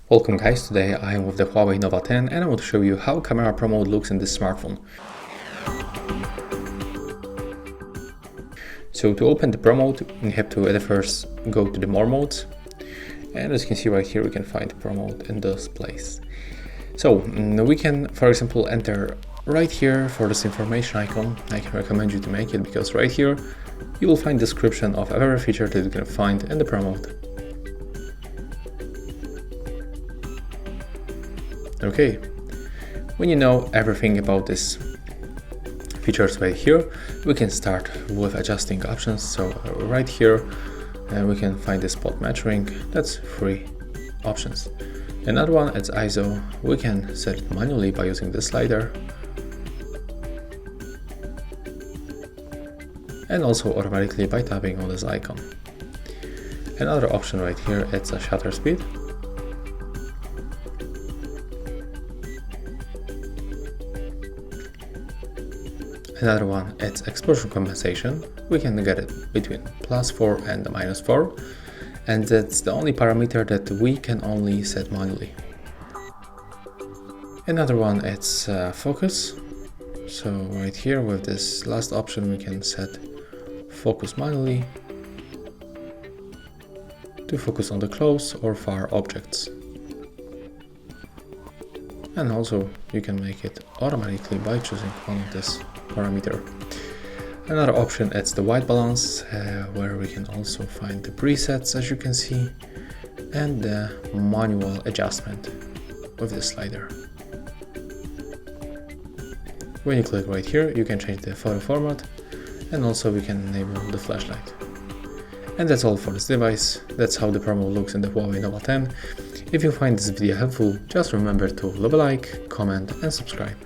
Welcome guys, today I am with the Huawei Nova 10 and I want to show you how camera pro mode looks in this smartphone. So to open the pro mode, you have to at first go to the more modes, and as you can see right here we can find pro mode in this place. So we can, for example, enter right here for this information icon. I can recommend you to make it because right here you will find description of every feature that you can find in the pro mode. Okay, when you know everything about these features right here, we can start with adjusting options. So right here we can find the spot metering. That's 3 options. Another one is ISO. We can set it manually by using this slider, and also automatically by tapping on this icon. Another option right here, it's a shutter speed. Another one, it's exposure compensation. We can get it between +4 and -4, and that's the only parameter that we can only set manually. Another one, it's focus. So right here with this last option we can set focus manually to focus on the close or far objects. And also you can make it automatically by choosing one of this parameter. Another option, it's the white balance, where we can also find the presets, as you can see, and the manual adjustment with the slider. When you click right here, you can change the photo format, and also we can enable the flashlight. And that's all for this device. That's how the pro mode looks in the Huawei Nova 10. If you find this video helpful, just remember to leave a like, comment and subscribe.